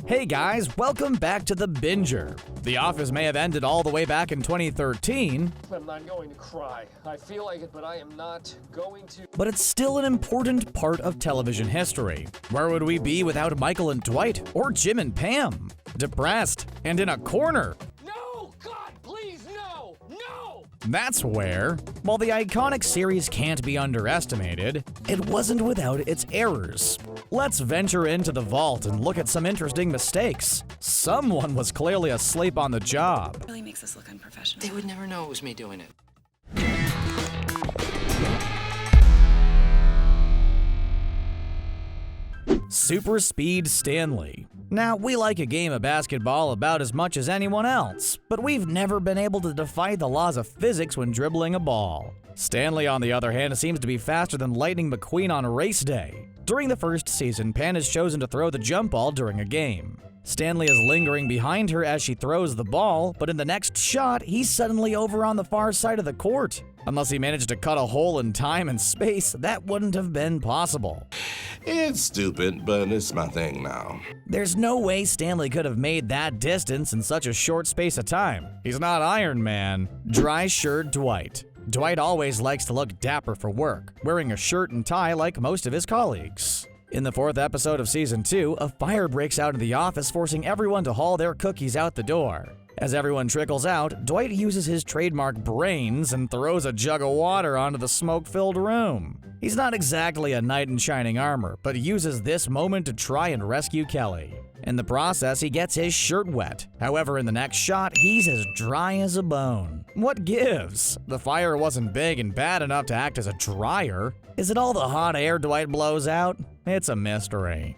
Hey guys, welcome back to The Binger. The Office may have ended all the way back in 2013, I'm not going to cry. I feel like it, but I am not going to. but it's still an important part of television history. Where would we be without Michael and Dwight, or Jim and Pam? Depressed, and in a corner. No! God, please, no! No! That's where, while the iconic series can't be underestimated, it wasn't without its errors. Let's venture into the vault and look at some interesting mistakes. Someone was clearly asleep on the job. Really makes us look unprofessional. They would never know it was me doing it. SUPERSPEED STANLEY. Now, we like a game of basketball about as much as anyone else, but we've never been able to defy the laws of physics when dribbling a ball. Stanley, on the other hand, seems to be faster than Lightning McQueen on race day. During the first season, Pan is chosen to throw the jump ball during a game. Stanley is lingering behind her as she throws the ball, but in the next shot, he's suddenly over on the far side of the court. Unless he managed to cut a hole in time and space, that wouldn't have been possible. It's stupid, but it's my thing now. There's no way Stanley could have made that distance in such a short space of time. He's not Iron Man. Dry shirt Dwight. Dwight always likes to look dapper for work, wearing a shirt and tie like most of his colleagues. In the 4th episode of Season 2, a fire breaks out in the office, forcing everyone to haul their cookies out the door. As everyone trickles out, Dwight uses his trademark brains and throws a jug of water onto the smoke-filled room. He's not exactly a knight in shining armor, but he uses this moment to try and rescue Kelly. In the process, he gets his shirt wet. However, in the next shot, he's as dry as a bone. What gives? The fire wasn't big and bad enough to act as a dryer. Is it all the hot air Dwight blows out? It's a mystery.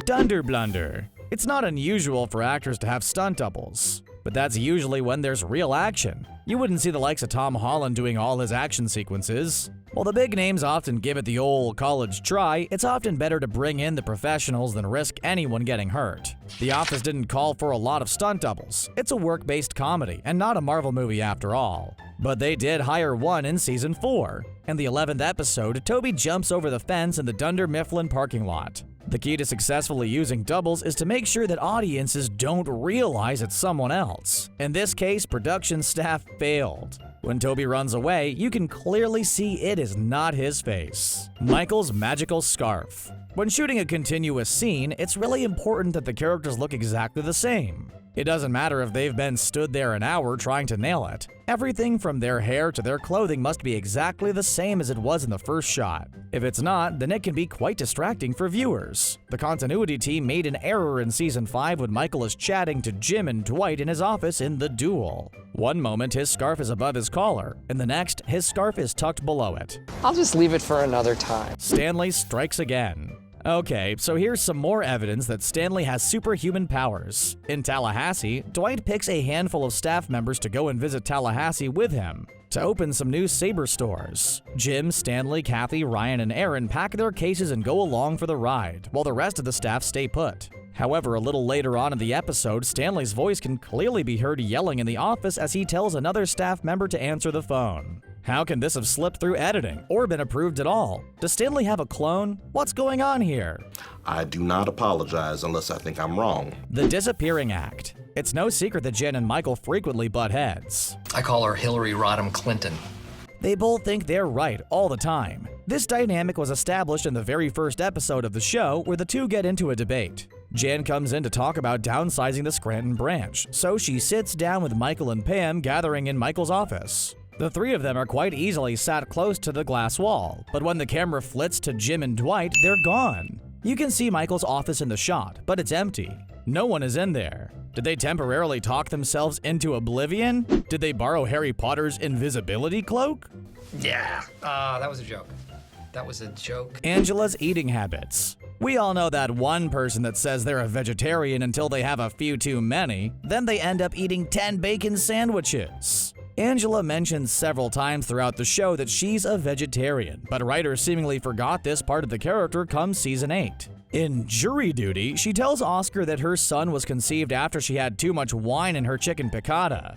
Dunder blunder. It's not unusual for actors to have stunt doubles, but that's usually when there's real action. You wouldn't see the likes of Tom Holland doing all his action sequences. While the big names often give it the old college try, it's often better to bring in the professionals than risk anyone getting hurt. The Office didn't call for a lot of stunt doubles. It's a work-based comedy and not a Marvel movie after all. But they did hire one in Season 4. In the 11th episode, Toby jumps over the fence in the Dunder Mifflin parking lot. The key to successfully using doubles is to make sure that audiences don't realize it's someone else. In this case, production staff failed. When Toby runs away, you can clearly see it is not his face. Michael's magical scarf. When shooting a continuous scene, it's really important that the characters look exactly the same. It doesn't matter if they've been stood there an hour trying to nail it. Everything from their hair to their clothing must be exactly the same as it was in the first shot. If it's not, then it can be quite distracting for viewers. The continuity team made an error in Season 5 when Michael is chatting to Jim and Dwight in his office in The Duel. One moment, his scarf is above his collar, and the next, his scarf is tucked below it. I'll just leave it for another time. Stanley strikes again. Okay, so here's some more evidence that Stanley has superhuman powers. In Tallahassee, Dwight picks a handful of staff members to go and visit Tallahassee with him to open some new Sabre stores. Jim, Stanley, Kathy, Ryan, and Aaron pack their cases and go along for the ride, while the rest of the staff stay put. However, a little later on in the episode, Stanley's voice can clearly be heard yelling in the office as he tells another staff member to answer the phone. How can this have slipped through editing or been approved at all? Does Stanley have a clone? What's going on here? I do not apologize unless I think I'm wrong. The disappearing act. It's no secret that Jen and Michael frequently butt heads. I call her Hillary Rodham Clinton. They both think they're right all the time. This dynamic was established in the very first episode of the show where the two get into a debate. Jan comes in to talk about downsizing the Scranton branch, so she sits down with Michael and Pam gathering in Michael's office. The three of them are quite easily sat close to the glass wall, but when the camera flits to Jim and Dwight, they're gone. You can see Michael's office in the shot, but it's empty. No one is in there. Did they temporarily talk themselves into oblivion? Did they borrow Harry Potter's invisibility cloak? Yeah, that was a joke. That was a joke. Angela's eating habits. We all know that one person that says they're a vegetarian until they have a few too many, then they end up eating 10 bacon sandwiches. Angela mentions several times throughout the show that she's a vegetarian, but writers seemingly forgot this part of the character come Season 8. In Jury Duty, she tells Oscar that her son was conceived after she had too much wine in her chicken piccata.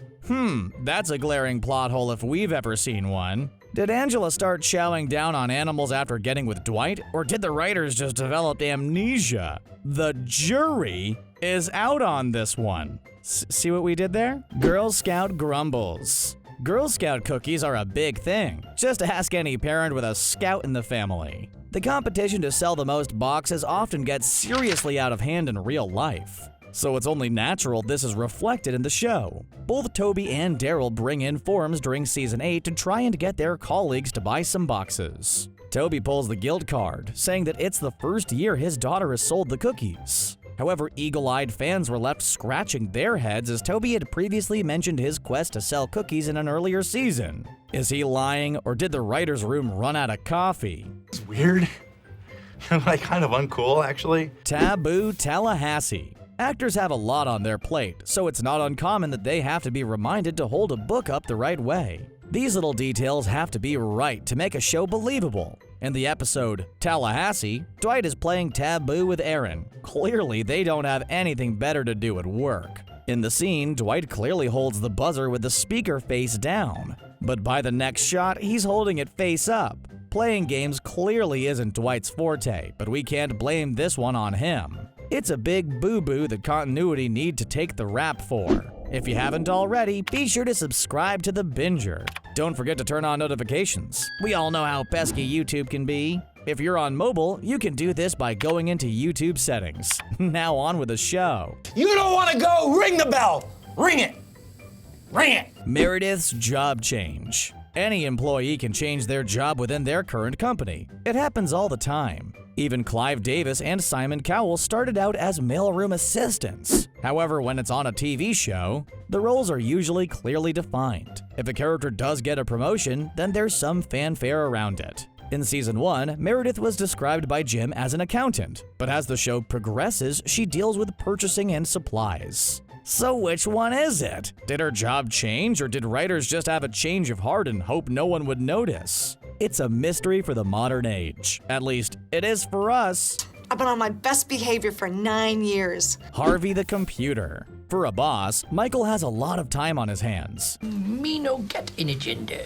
That's a glaring plot hole if we've ever seen one. Did Angela start chowing down on animals after getting with Dwight, or did the writers just develop amnesia? The jury is out on this one. See what we did there? Girl Scout grumbles. Girl Scout cookies are a big thing. Just ask any parent with a scout in the family. The competition to sell the most boxes often gets seriously out of hand in real life. So it's only natural this is reflected in the show. Both Toby and Daryl bring in forms during season 8 to try and get their colleagues to buy some boxes. Toby pulls the guilt card, saying that it's the first year his daughter has sold the cookies. However, eagle-eyed fans were left scratching their heads as Toby had previously mentioned his quest to sell cookies in an earlier season. Is he lying, or did the writer's room run out of coffee? It's weird. Like, kind of uncool, actually. Taboo Tallahassee. Actors have a lot on their plate, so it's not uncommon that they have to be reminded to hold a book up the right way. These little details have to be right to make a show believable. In the episode Tallahassee, Dwight is playing Taboo with Aaron. Clearly, they don't have anything better to do at work. In the scene, Dwight clearly holds the buzzer with the speaker face down. But by the next shot, he's holding it face up. Playing games clearly isn't Dwight's forte, but we can't blame this one on him. It's a big boo-boo that continuity need to take the rap for. If you haven't already, be sure to subscribe to The Binger. Don't forget to turn on notifications. We all know how pesky YouTube can be. If you're on mobile, you can do this by going into YouTube settings. Now on with the show. You don't want to go? Ring the bell. Ring it. Ring it. Meredith's job change. Any employee can change their job within their current company. It happens all the time. Even Clive Davis and Simon Cowell started out as mailroom assistants. However, when it's on a TV show, the roles are usually clearly defined. If a character does get a promotion, then there's some fanfare around it. In season 1, Meredith was described by Jim as an accountant, but as the show progresses, she deals with purchasing and supplies. So which one is it? Did her job change, or did writers just have a change of heart and hope no one would notice? It's a mystery for the modern age. At least, it is for us. I've been on my best behavior for 9 years. Harvey the computer. For a boss, Michael has a lot of time on his hands. Me no get an agenda.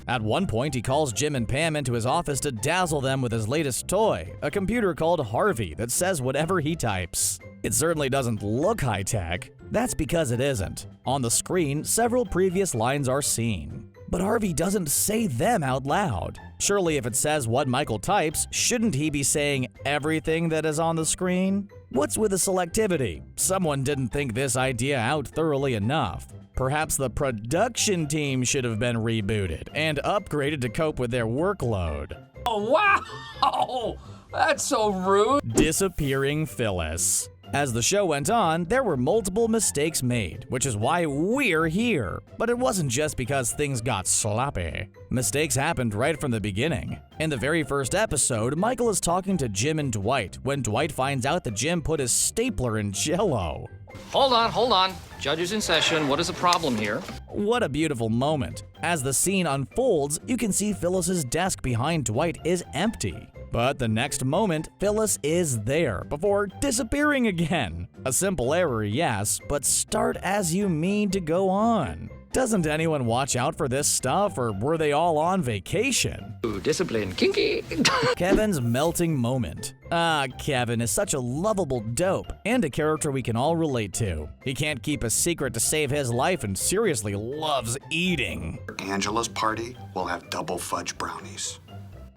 At one point, he calls Jim and Pam into his office to dazzle them with his latest toy, a computer called Harvey that says whatever he types. It certainly doesn't look high-tech. That's because it isn't. On the screen, several previous lines are seen. But Harvey doesn't say them out loud. Surely if it says what Michael types, shouldn't he be saying everything that is on the screen? What's with the selectivity? Someone didn't think this idea out thoroughly enough. Perhaps the production team should have been rebooted and upgraded to cope with their workload. Oh, wow! That's so rude. Disappearing Phyllis. As the show went on, there were multiple mistakes made, which is why we're here. But it wasn't just because things got sloppy. Mistakes happened right from the beginning. In the very first episode, Michael is talking to Jim and Dwight when Dwight finds out that Jim put his stapler in Jell-O. Hold on. Judges in session. What is the problem here? What a beautiful moment. As the scene unfolds, you can see Phyllis's desk behind Dwight is empty. But the next moment, Phyllis is there before disappearing again. A simple error, yes, but start as you mean to go on. Doesn't anyone watch out for this stuff, or were they all on vacation? Ooh, discipline, kinky. Kevin's melting moment. Kevin is such a lovable dope, and a character we can all relate to. He can't keep a secret to save his life and seriously loves eating. Angela's party will have double fudge brownies.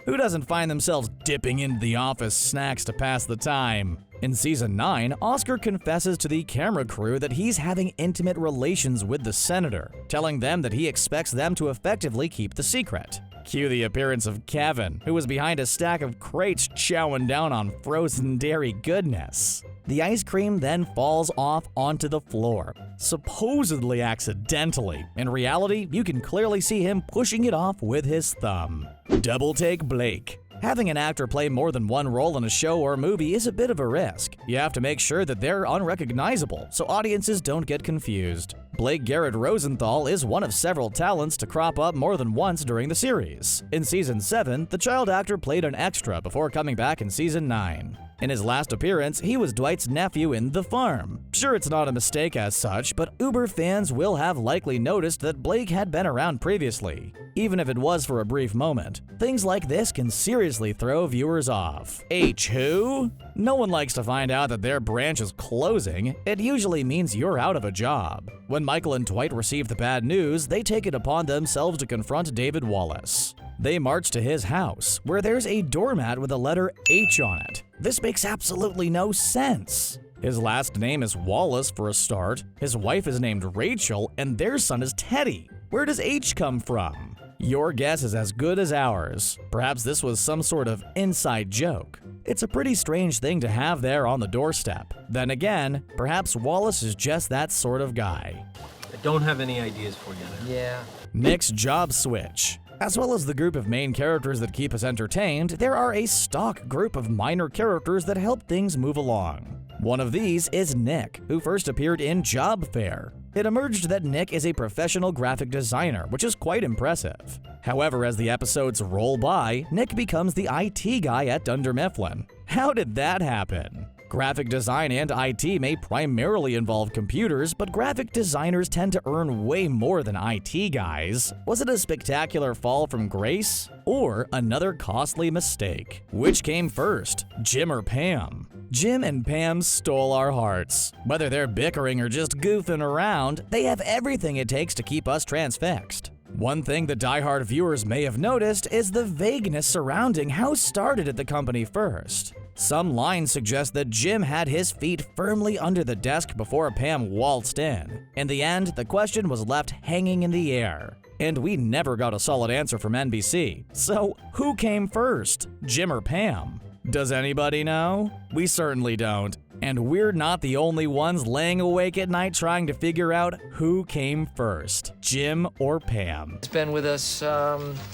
Who doesn't find themselves dipping into the office snacks to pass the time? In season 9, Oscar confesses to the camera crew that he's having intimate relations with the senator, telling them that he expects them to effectively keep the secret. Cue the appearance of Kevin, who was behind a stack of crates chowing down on frozen dairy goodness. The ice cream then falls off onto the floor, supposedly accidentally. In reality, you can clearly see him pushing it off with his thumb. Double take Blake. Having an actor play more than one role in a show or movie is a bit of a risk. You have to make sure that they're unrecognizable so audiences don't get confused. Blake Garrett Rosenthal is one of several talents to crop up more than once during the series. In Season 7, the child actor played an extra before coming back in Season 9. In his last appearance, he was Dwight's nephew in The Farm. Sure, it's not a mistake as such, but Uber fans will have likely noticed that Blake had been around previously, even if it was for a brief moment. Things like this can seriously throw viewers off. H who? No one likes to find out that their branch is closing. It usually means you're out of a job. When Michael and Dwight receive the bad news, they take it upon themselves to confront David Wallace. They march to his house, where there's a doormat with a letter H on it. This makes absolutely no sense. His last name is Wallace for a start, his wife is named Rachel, and their son is Teddy. Where does H come from? Your guess is as good as ours. Perhaps this was some sort of inside joke. It's a pretty strange thing to have there on the doorstep. Then again, perhaps Wallace is just that sort of guy. I don't have any ideas for you now. Yeah. Nick's job switch. As well as the group of main characters that keep us entertained, there are a stock group of minor characters that help things move along. One of these is Nick, who first appeared in Job Fair. It emerged that Nick is a professional graphic designer, which is quite impressive. However, as the episodes roll by, Nick becomes the IT guy at Dunder Mifflin. How did that happen? Graphic design and IT may primarily involve computers, but graphic designers tend to earn way more than IT guys. Was it a spectacular fall from grace? Or another costly mistake? Which came first, Jim or Pam? Jim and Pam stole our hearts. Whether they're bickering or just goofing around, they have everything it takes to keep us transfixed. One thing the diehard viewers may have noticed is the vagueness surrounding how started at the company first. Some lines suggest that Jim had his feet firmly under the desk before Pam waltzed in. In the end, the question was left hanging in the air. And we never got a solid answer from NBC. So, who came first, Jim or Pam? Does anybody know? We certainly don't. And we're not the only ones laying awake at night trying to figure out who came first, Jim or Pam. It's been with us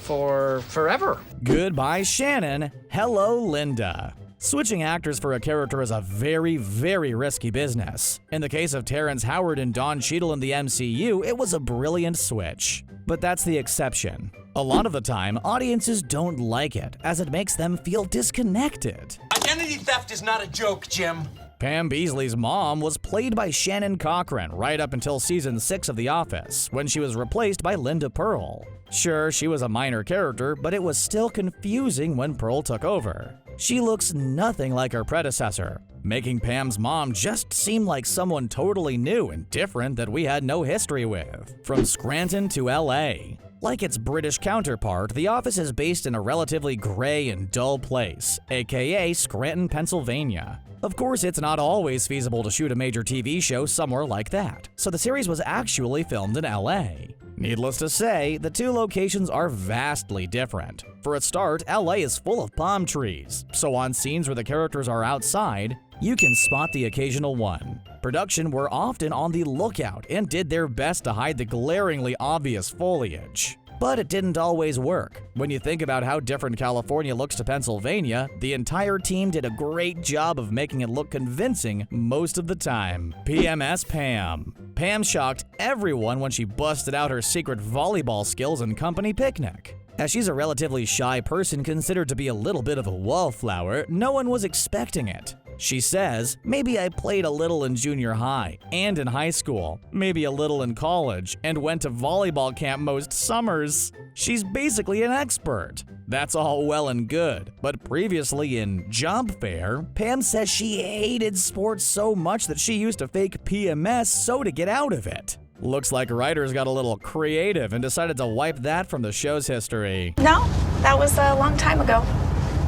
for forever. Goodbye, Shannon. Hello, Linda. Switching actors for a character is a very, very risky business. In the case of Terrence Howard and Don Cheadle in the MCU, it was a brilliant switch. But that's the exception. A lot of the time, audiences don't like it, as it makes them feel disconnected. Identity theft is not a joke, Jim. Pam Beasley's mom was played by Shannon Cochran right up until Season 6 of The Office, when she was replaced by Linda Pearl. Sure, she was a minor character, but it was still confusing when Pearl took over. She looks nothing like her predecessor, making Pam's mom just seem like someone totally new and different that we had no history with. From Scranton to LA. Like its British counterpart, The Office is based in a relatively gray and dull place, aka Scranton, Pennsylvania. Of course, it's not always feasible to shoot a major TV show somewhere like that, so the series was actually filmed in LA. Needless to say, the two locations are vastly different. For a start, LA is full of palm trees, so on scenes where the characters are outside, you can spot the occasional one. Production were often on the lookout and did their best to hide the glaringly obvious foliage. But it didn't always work. When you think about how different California looks to Pennsylvania, the entire team did a great job of making it look convincing most of the time. PMS Pam. Pam shocked everyone when she busted out her secret volleyball skills in company picnic. As she's a relatively shy person considered to be a little bit of a wallflower, no one was expecting it. She says, maybe I played a little in junior high and in high school, maybe a little in college, and went to volleyball camp most summers. She's basically an expert. That's all well and good, but previously in Job Fair, Pam says she hated sports so much that she used to fake PMS so to get out of it. Looks like writers got a little creative and decided to wipe that from the show's history. No, that was a long time ago.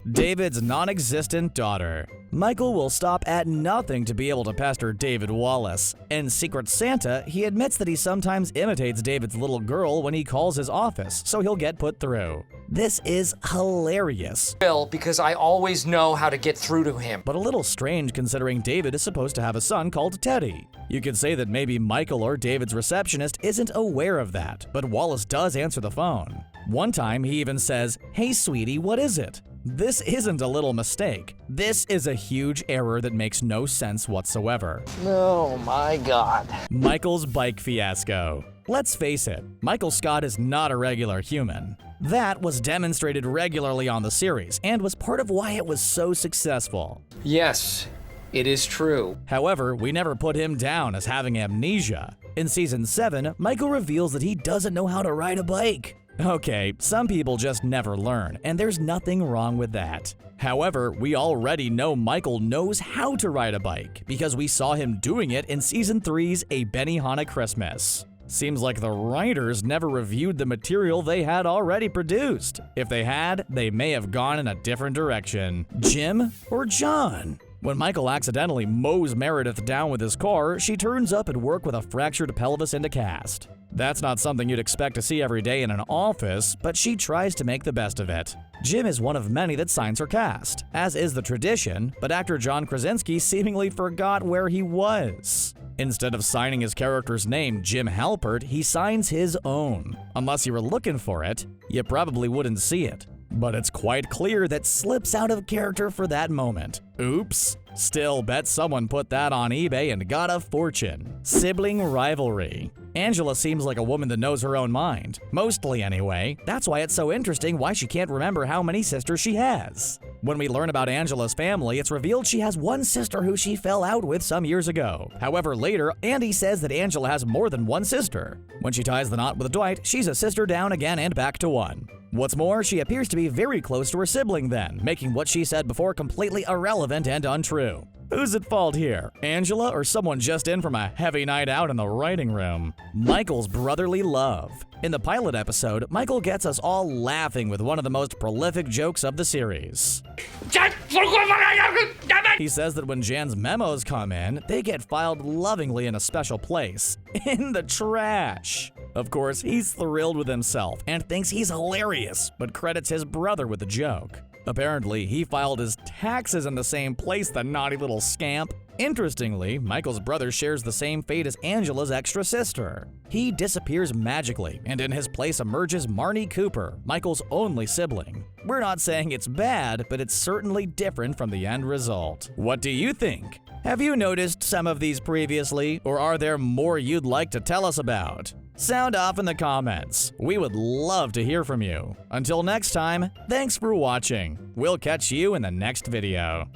David's non-existent daughter. Michael will stop at nothing to be able to pester David Wallace. In Secret Santa, he admits that he sometimes imitates David's little girl when he calls his office, so he'll get put through. This is hilarious. Because I always know how to get through to him. But a little strange considering David is supposed to have a son called Teddy. You could say that maybe Michael or David's receptionist isn't aware of that, but Wallace does answer the phone. One time, he even says, "Hey sweetie, what is it?" This isn't a little mistake. This is a huge error that makes no sense whatsoever. Oh my God. Michael's bike fiasco. Let's face it, Michael Scott is not a regular human. That was demonstrated regularly on the series and was part of why it was so successful. Yes, it is true. However, we never put him down as having amnesia. In Season 7, Michael reveals that he doesn't know how to ride a bike. Okay, some people just never learn, and there's nothing wrong with that. However, we already know Michael knows how to ride a bike because we saw him doing it in Season 3's A Benihana Christmas. Seems like the writers never reviewed the material they had already produced. If they had, they may have gone in a different direction. Jim or John? When Michael accidentally mows Meredith down with his car, she turns up at work with a fractured pelvis and a cast. That's not something you'd expect to see every day in an office, but she tries to make the best of it. Jim is one of many that signs her cast, as is the tradition, but actor John Krasinski seemingly forgot where he was. Instead of signing his character's name, Jim Halpert, he signs his own. Unless you were looking for it, you probably wouldn't see it. But it's quite clear that slips out of character for that moment. Oops. Still, bet someone put that on eBay and got a fortune. Sibling rivalry. Angela seems like a woman that knows her own mind. Mostly anyway. That's why it's so interesting why she can't remember how many sisters she has. When we learn about Angela's family, it's revealed she has one sister who she fell out with some years ago. However, later, Andy says that Angela has more than one sister. When she ties the knot with Dwight, she's a sister down again and back to one. What's more, she appears to be very close to her sibling then, making what she said before completely irrelevant and untrue. Who's at fault here? Angela or someone just in from a heavy night out in the writing room? Michael's brotherly love. In the pilot episode, Michael gets us all laughing with one of the most prolific jokes of the series. He says that when Jan's memos come in, they get filed lovingly in a special place, in the trash. Of course, he's thrilled with himself and thinks he's hilarious, but credits his brother with the joke. Apparently, he filed his taxes in the same place, the naughty little scamp. Interestingly, Michael's brother shares the same fate as Angela's extra sister. He disappears magically, and in his place emerges Marnie Cooper, Michael's only sibling. We're not saying it's bad, but it's certainly different from the end result. What do you think? Have you noticed some of these previously, or are there more you'd like to tell us about? Sound off in the comments. We would love to hear from you. Until next time, thanks for watching. We'll catch you in the next video.